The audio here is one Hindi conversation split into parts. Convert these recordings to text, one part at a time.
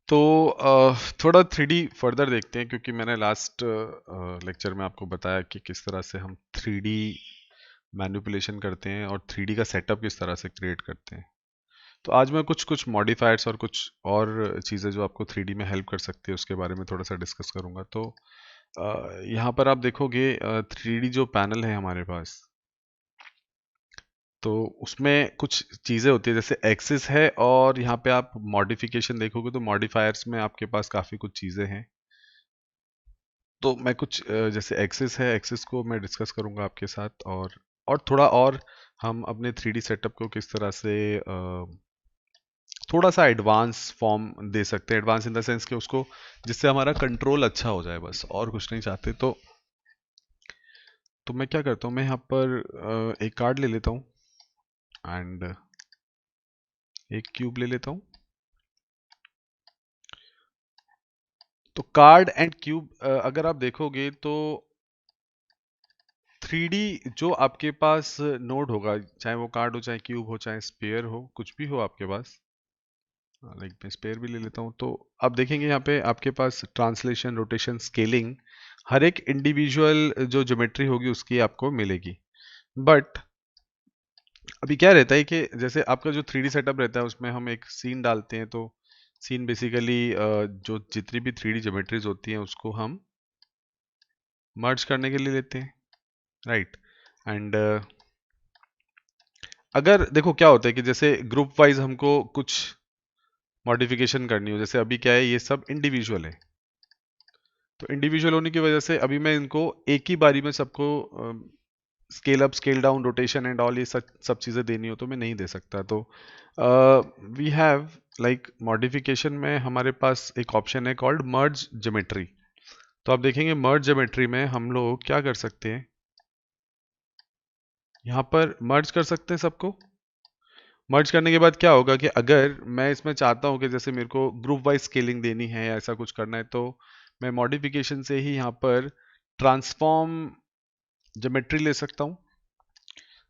तो थोड़ा 3D फर्दर देखते हैं, क्योंकि मैंने लास्ट लेक्चर में आपको बताया कि किस तरह से हम 3D मैनिपुलेशन करते हैं और 3D का सेटअप किस तरह से क्रिएट करते हैं। तो आज मैं कुछ कुछ मॉडिफायर्स और कुछ और चीज़ें जो आपको 3D में हेल्प कर सकती है उसके बारे में थोड़ा सा डिस्कस करूंगा। तो यहाँ पर आप देखोगे 3D जो पैनल है हमारे पास, तो उसमें कुछ चीज़ें होती है जैसे एक्सिस है, और यहाँ पे आप मॉडिफिकेशन देखोगे तो मॉडिफायर्स में आपके पास काफ़ी कुछ चीज़ें हैं। तो मैं कुछ जैसे एक्सिस है, एक्सिस को मैं डिस्कस करूंगा आपके साथ, और थोड़ा और हम अपने 3D सेटअप को किस तरह से थोड़ा सा एडवांस फॉर्म दे सकते हैं। एडवांस इन द सेंस कि उसको जिससे हमारा कंट्रोल अच्छा हो जाए, बस और कुछ नहीं चाहते। तो मैं क्या करता हूँ, मैं यहाँ पर एक कार्ड ले लेता हूँ एंड एक क्यूब ले लेता हूँ। तो कार्ड एंड क्यूब अगर आप देखोगे तो 3D जो आपके पास नोड होगा, चाहे वो कार्ड हो, चाहे क्यूब हो, चाहे स्पेयर हो, कुछ भी हो आपके पास, लाइक मैं स्पेयर भी ले लेता हूँ। तो आप देखेंगे यहाँ पे आपके पास ट्रांसलेशन, रोटेशन, स्केलिंग, हर एक इंडिविजुअल जो ज्योमेट्री होगी उसकी आपको मिलेगी। बट अभी क्या रहता है कि जैसे आपका जो 3D सेटअप रहता है उसमें हम एक सीन डालते हैं, तो सीन बेसिकली जो जितनी भी 3D ज्योमेट्रीज होती हैं उसको हम मर्ज करने के लिए लेते हैं, राइट। एंड अगर देखो क्या होता है कि जैसे ग्रुप वाइज हमको कुछ मॉडिफिकेशन करनी हो, जैसे अभी क्या है, ये सब इंडिविजुअल है। तो इंडिविजुअल होने की वजह से अभी मैं इनको एक ही बारी में सबको scale up, scale down, rotation and all ये सब सब चीज़ें देनी हो तो मैं नहीं दे सकता। तो वी हैव लाइक मॉडिफिकेशन में हमारे पास एक ऑप्शन है कॉल्ड मर्ज ज्योमेट्री। तो आप देखेंगे मर्ज ज्योमेट्री में हम लोग क्या कर सकते हैं, यहाँ पर मर्ज कर सकते हैं सबको। मर्ज करने के बाद क्या होगा कि अगर मैं इसमें चाहता हूँ कि जैसे मेरे को ग्रुप वाइज स्केलिंग देनी है या ऐसा कुछ करना है, तो मैं मॉडिफिकेशन से ही यहाँ पर ट्रांसफॉर्म ज्योमेट्री ले सकता हूँ।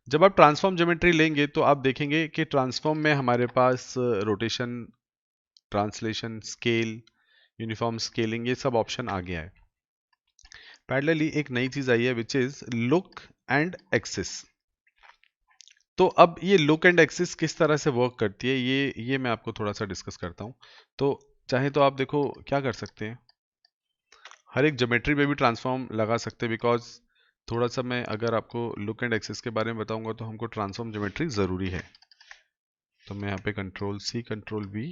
जब आप ट्रांसफॉर्म ज्योमेट्री लेंगे तो आप देखेंगे कि ट्रांसफॉर्म में हमारे पास rotation, translation, scale, uniform scaling, ये सब ऑप्शन आ गया है। पैरेलली एक नई चीज आई है which is look and axis. तो अब ये लुक एंड एक्सिस किस तरह से वर्क करती है, ये मैं आपको थोड़ा सा डिस्कस करता हूँ। तो चाहे तो आप देखो क्या कर सकते हैं, हर एक ज्योमेट्री में भी ट्रांसफॉर्म लगा सकते हैं, बिकॉज थोड़ा सा मैं अगर आपको लुक एंड एक्सिस के बारे में बताऊंगा तो हमको ट्रांसफॉर्म ज्योमेट्री ज़रूरी है। तो मैं यहाँ पे control C, control V,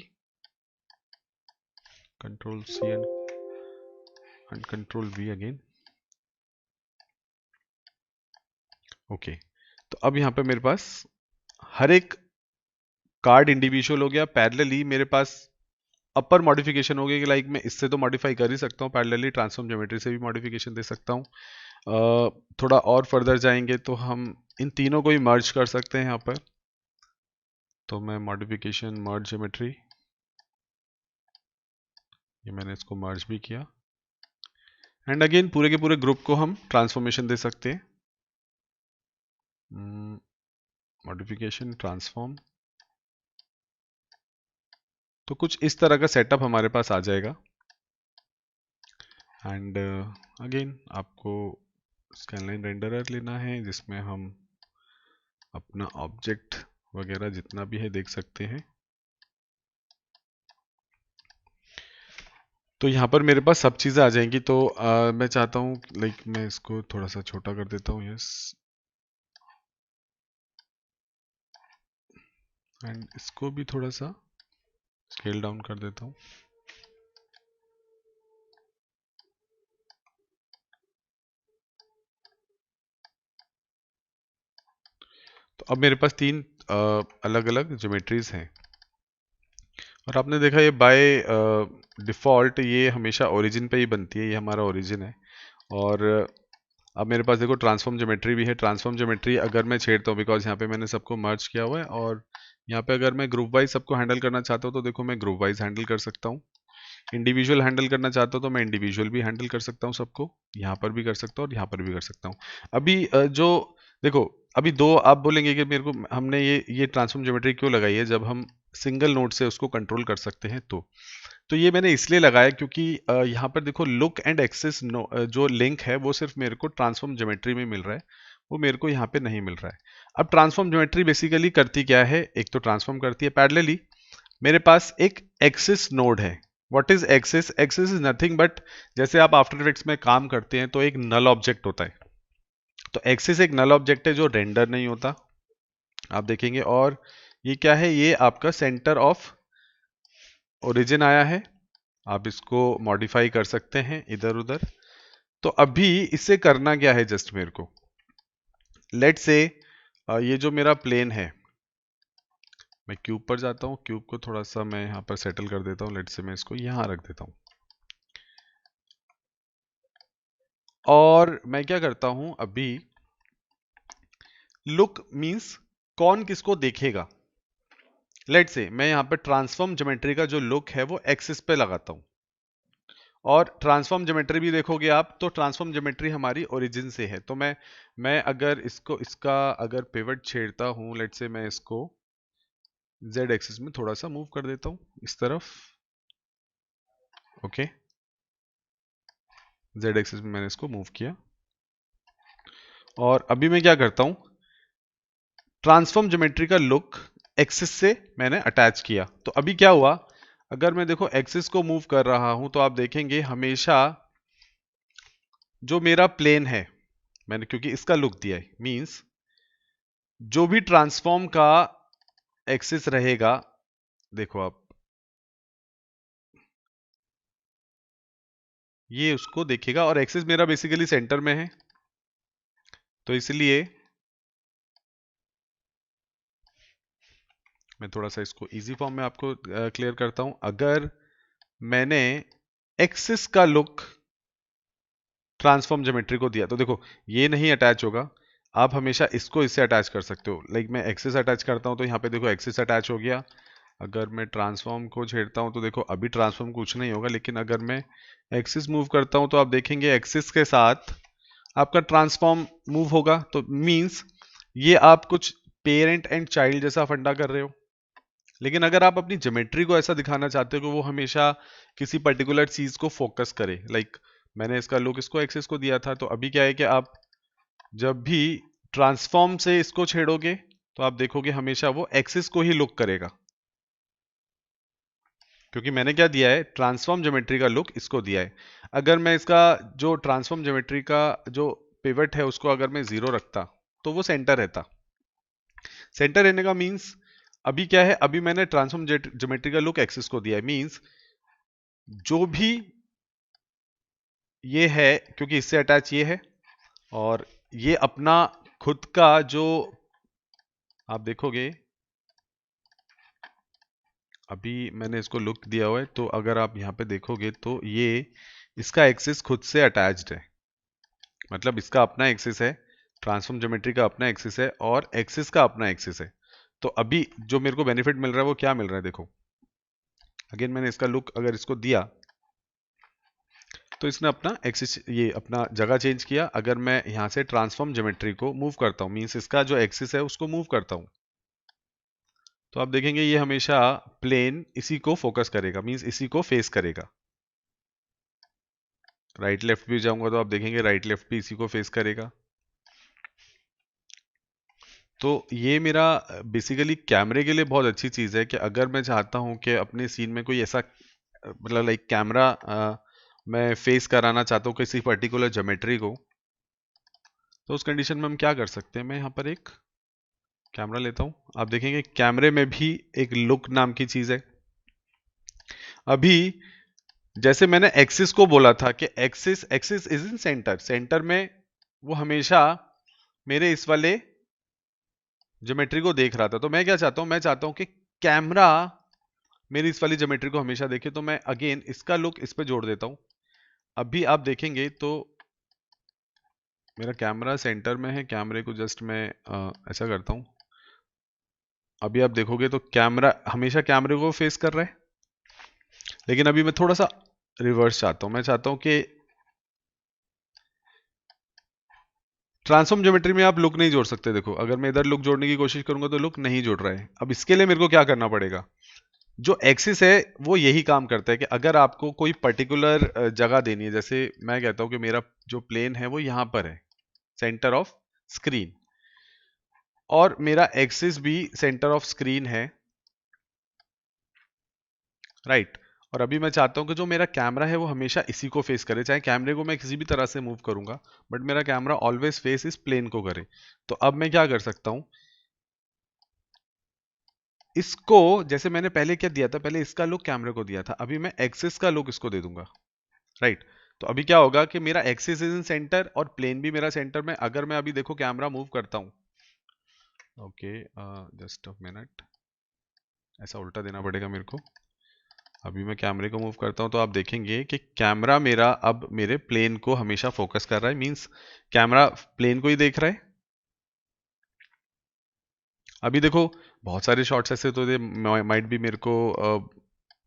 control C and control V again. Okay, तो अब यहाँ पे मेरे पास हर एक कार्ड इंडिविजुअल हो गया। पैरेलली मेरे पास अपर मॉडिफिकेशन हो गया कि लाइक मैं इससे तो मॉडिफाई कर ही सकता हूँ, पैरेलली ट्रांसफॉर्म ज्योमेट्री से भी मॉडिफिकेशन दे सकता हूँ। थोड़ा और फर्दर जाएंगे तो हम इन तीनों को ही मर्ज कर सकते हैं यहाँ पर। तो मैं मॉडिफिकेशन मर्ज ज्योमेट्री, ये मैंने इसको मर्ज भी किया, एंड अगेन पूरे के पूरे ग्रुप को हम ट्रांसफॉर्मेशन दे सकते हैं। मॉडिफिकेशन ट्रांसफॉर्म, तो कुछ इस तरह का सेटअप हमारे पास आ जाएगा। एंड अगेन आपको स्कैनलाइन रेंडरर लेना है जिसमें हम अपना ऑब्जेक्ट वगैरह जितना भी है देख सकते हैं। तो यहाँ पर मेरे पास सब चीज़ें आ जाएंगी। तो मैं चाहता हूँ लाइक मैं इसको थोड़ा सा छोटा कर देता हूँ, यस, एंड इसको भी थोड़ा सा स्केल डाउन कर देता हूँ। तो अब मेरे पास तीन अलग अलग ज्योमेट्रीज हैं, और आपने देखा ये बाय डिफ़ॉल्ट ये हमेशा ओरिजिन पे ही बनती है, ये हमारा ओरिजिन है। और अब मेरे पास देखो ट्रांसफॉर्म ज्योमेट्री भी है। ट्रांसफॉर्म ज्योमेट्री अगर मैं छेड़ता हूँ, बिकॉज यहाँ पे मैंने सबको मर्ज किया हुआ है, और यहाँ पे अगर मैं ग्रुप वाइज सबको हैंडल करना चाहता हूँ तो देखो मैं ग्रुप वाइज हैंडल कर सकता हूँ। इंडिविजुअल हैंडल करना चाहता हूँ तो मैं इंडिविजुअल भी हैंडल कर सकता हूँ सबको, यहाँ पर भी कर सकता हूँ और यहाँ पर भी कर सकता हूँ। अभी जो देखो, अभी दो आप बोलेंगे कि मेरे को हमने ये ट्रांसफॉर्म ज्योमेट्री क्यों लगाई है जब हम सिंगल नोड से उसको कंट्रोल कर सकते हैं। तो तो ये मैंने इसलिए लगाया क्योंकि यहाँ पर देखो लुक एंड एक्सेस जो लिंक है वो सिर्फ मेरे को ट्रांसफॉर्म ज्योमेट्री में मिल रहा है, वो मेरे को यहाँ पे नहीं मिल रहा है। अब ट्रांसफॉर्म ज्योमेट्री बेसिकली करती क्या है, एक तो ट्रांसफॉर्म करती है पैरेलली, मेरे पास एक एक्सिस नोड है। What is axis? Axis is nothing but, जैसे आप आफ्टर इफेक्ट्स में काम करते हैं तो एक नल ऑब्जेक्ट होता है, तो एक्सिस एक नल ऑब्जेक्ट है जो रेंडर नहीं होता, आप देखेंगे। और ये क्या है, ये आपका सेंटर ऑफ ओरिजिन आया है, आप इसको मॉडिफाई कर सकते हैं इधर उधर। तो अभी इससे करना क्या है, जस्ट मेरे को लेट से ये जो मेरा प्लेन है, मैं क्यूब पर जाता हूँ, क्यूब को थोड़ा सा मैं यहाँ पर सेटल कर देता हूँ, लेट से मैं इसको यहाँ रख देता हूँ। और मैं क्या करता हूँ अभी, लुक मींस कौन किसको देखेगा। लेट से मैं यहाँ पर ट्रांसफॉर्म ज्योमेट्री का जो लुक है वो एक्सिस पे लगाता हूँ, और ट्रांसफॉर्म ज्योमेट्री भी देखोगे आप तो ट्रांसफॉर्म ज्योमेट्री हमारी ओरिजिन से है। तो मैं अगर इसका अगर पिवट छेड़ता हूँ, लेट से मैं इसको जेड एक्सिस में थोड़ा सा मूव कर देता हूँ इस तरफ, ओके, जेड एक्सिस में मैंने इसको मूव किया। और अभी मैं क्या करता हूँ, ट्रांसफॉर्म ज्योमेट्री का लुक एक्सिस से मैंने अटैच किया। तो अभी क्या हुआ, अगर मैं देखो एक्सिस को मूव कर रहा हूं तो आप देखेंगे हमेशा जो मेरा प्लेन है, मैंने क्योंकि इसका लुक दिया है, मींस जो भी ट्रांसफॉर्म का एक्सिस रहेगा, देखो आप ये उसको देखेगा, और एक्सिस मेरा बेसिकली सेंटर में है, तो इसलिए मैं थोड़ा सा इसको इजी फॉर्म में आपको क्लियर करता हूं। अगर मैंने एक्सिस का लुक ट्रांसफॉर्म ज्योमेट्री को दिया तो देखो ये नहीं अटैच होगा, आप हमेशा इसको इससे अटैच कर सकते हो। लाइक मैं एक्सिस अटैच करता हूं तो यहाँ पे देखो एक्सिस अटैच हो गया। अगर मैं ट्रांसफॉर्म को छेड़ता हूं तो देखो अभी ट्रांसफॉर्म कुछ नहीं होगा, लेकिन अगर मैं एक्सिस मूव करता हूं तो आप देखेंगे एक्सिस के साथ आपका ट्रांसफॉर्म मूव होगा। तो मींस ये आप कुछ पेरेंट एंड चाइल्ड जैसा फंडा कर रहे हो। लेकिन अगर आप अपनी ज्योमेट्री को ऐसा दिखाना चाहते हो कि वो हमेशा किसी पर्टिकुलर चीज को फोकस करे, लाइक मैंने इसका लुक इसको एक्सिस को दिया था, तो अभी क्या है कि आप जब भी ट्रांसफॉर्म से इसको छेड़ोगे तो आप देखोगे हमेशा वो एक्सिस को ही लुक करेगा, क्योंकि मैंने क्या दिया है, ट्रांसफॉर्म ज्योमेट्री का लुक इसको दिया है। अगर मैं इसका जो ट्रांसफॉर्म ज्योमेट्री का जो पिवट है उसको अगर मैं जीरो रखता तो वो सेंटर रहता। सेंटर रहने का मींस अभी क्या है, अभी मैंने ट्रांसफॉर्म ज्योमेट्री का लुक एक्सिस को दिया है, मींस जो भी ये है, क्योंकि इससे अटैच ये है, और ये अपना खुद का जो आप देखोगे अभी मैंने इसको लुक दिया हुआ है, तो अगर आप यहाँ पे देखोगे तो ये इसका एक्सिस खुद से अटैच्ड है, मतलब इसका अपना एक्सिस है, ट्रांसफॉर्म ज्योमेट्री का अपना एक्सिस है और एक्सिस का अपना एक्सिस है। तो अभी जो मेरे को बेनिफिट मिल रहा है वो क्या मिल रहा है, देखो अगेन मैंने इसका लुक अगर इसको दिया तो इसने अपना एक्सिस ये अपना जगह चेंज किया। अगर मैं यहाँ से ट्रांसफॉर्म ज्योमेट्री को मूव करता हूँ, मीन्स इसका जो एक्सिस है उसको मूव करता हूँ, तो आप देखेंगे ये हमेशा प्लेन इसी को फोकस करेगा, मींस इसी को फेस करेगा। राइट लेफ्ट भी जाऊंगा तो आप देखेंगे राइट लेफ्ट भी इसी को फेस करेगा। तो ये मेरा बेसिकली कैमरे के लिए बहुत अच्छी चीज़ है कि अगर मैं चाहता हूँ कि अपने सीन में कोई ऐसा मतलब लाइक कैमरा मैं फेस कराना चाहता हूँ किसी पर्टिकुलर ज्योमेट्री को, तो उस कंडीशन में हम क्या कर सकते हैं, मैं यहाँ पर एक कैमरा लेता हूँ, आप देखेंगे कैमरे में भी एक लुक नाम की चीज़ है। अभी जैसे मैंने एक्सिस को बोला था कि axis axis is in centre, centre में वो हमेशा मेरे इस वाले ज्योमेट्री को देख रहा था, तो मैं क्या चाहता हूं, मैं चाहता हूं कि कैमरा मेरी इस वाली ज्योमेट्री को हमेशा देखे, तो मैं अगेन इसका लुक इस पे जोड़ देता हूं। अभी आप देखेंगे तो मेरा कैमरा सेंटर में है, कैमरे को जस्ट मैं ऐसा करता हूं, अभी आप देखोगे तो कैमरा हमेशा कैमरे को फेस कर रहा है। लेकिन अभी मैं थोड़ा सा रिवर्स चाहता हूं, मैं चाहता हूं कि ट्रांसफॉर्म ज्योमेट्री में आप लुक नहीं जोड़ सकते। देखो अगर मैं इधर लुक जोड़ने की कोशिश करूंगा तो लुक नहीं जोड़ रहा है। अब इसके लिए मेरे को क्या करना पड़ेगा, जो एक्सिस है वो यही काम करता है कि अगर आपको कोई पर्टिकुलर जगह देनी है, जैसे मैं कहता हूं कि मेरा जो प्लेन है वो यहां पर है, सेंटर ऑफ स्क्रीन, और मेरा एक्सिस भी सेंटर ऑफ स्क्रीन है, राइट। और अभी मैं चाहता हूं कि जो मेरा कैमरा है वो हमेशा इसी को फेस करे, चाहे कैमरे को मैं किसी भी तरह से मूव करूंगा, बट मेरा कैमरा ऑलवेज फेस इस प्लेन को करे। तो अब मैं क्या कर सकता हूं, इसको, जैसे मैंने पहले क्या दिया था, पहले इसका लुक कैमरे को दिया था, अभी मैं एक्सिस का लुक इसको दे दूंगा, राइट। तो अभी क्या होगा कि मेरा एक्सिस इज इन सेंटर और प्लेन भी मेरा सेंटर में। अगर मैं अभी देखो कैमरा मूव करता हूं, ओके, जस्ट अ मिनट, ऐसा उल्टा देना पड़ेगा मेरे को। अभी मैं कैमरे को मूव करता हूं तो आप देखेंगे कि कैमरा मेरा अब मेरे प्लेन को हमेशा फोकस कर रहा है, मींस कैमरा प्लेन को ही देख रहा है। अभी देखो बहुत सारे शॉट्स ऐसे तो माइट भी मेरे को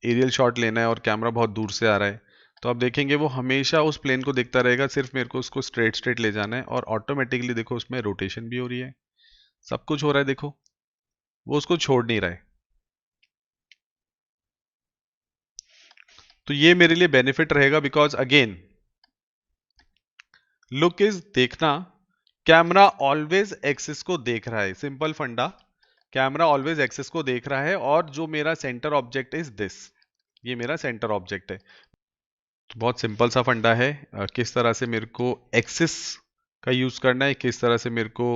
एरियल शॉट लेना है और कैमरा बहुत दूर से आ रहा है, तो आप देखेंगे वो हमेशा उस प्लेन को देखता रहेगा, सिर्फ मेरे को उसको स्ट्रेट स्ट्रेट ले जाना है, और ऑटोमेटिकली देखो उसमें रोटेशन भी हो रही है, सब कुछ हो रहा है, देखो वो उसको छोड़ नहीं रहा है। तो ये मेरे लिए बेनिफिट रहेगा, बिकॉज अगेन लुक इज देखना, कैमरा ऑलवेज एक्सिस को देख रहा है, सिंपल फंडा, कैमरा ऑलवेज एक्सिस को देख रहा है, और जो मेरा सेंटर ऑब्जेक्ट इज दिस, ये मेरा सेंटर ऑब्जेक्ट है। तो बहुत सिंपल सा फंडा है, किस तरह से मेरे को एक्सिस का यूज करना है, किस तरह से मेरे को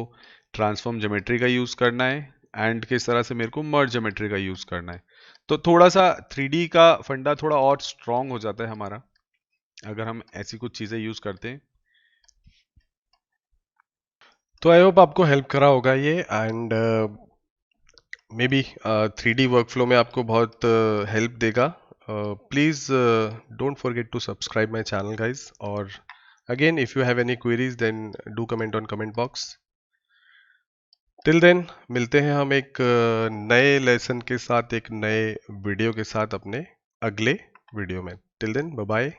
ट्रांसफॉर्म ज्योमेट्री का यूज करना है, एंड किस तरह से मेरे को मर्ज ज्योमेट्री का यूज करना है। तो थोड़ा सा 3D का फंडा थोड़ा और स्ट्रांग हो जाता है हमारा, अगर हम ऐसी कुछ चीजें यूज करते हैं। तो आई होप आपको हेल्प करा होगा ये, and may be 3D workflow में आपको बहुत हेल्प देगा. Please don't forget to subscribe my channel guys, और again if you have any queries then do comment on comment box. Till then मिलते हैं हम एक नए लेसन के साथ, एक नए वीडियो के साथ अपने अगले वीडियो में. Till then bye bye.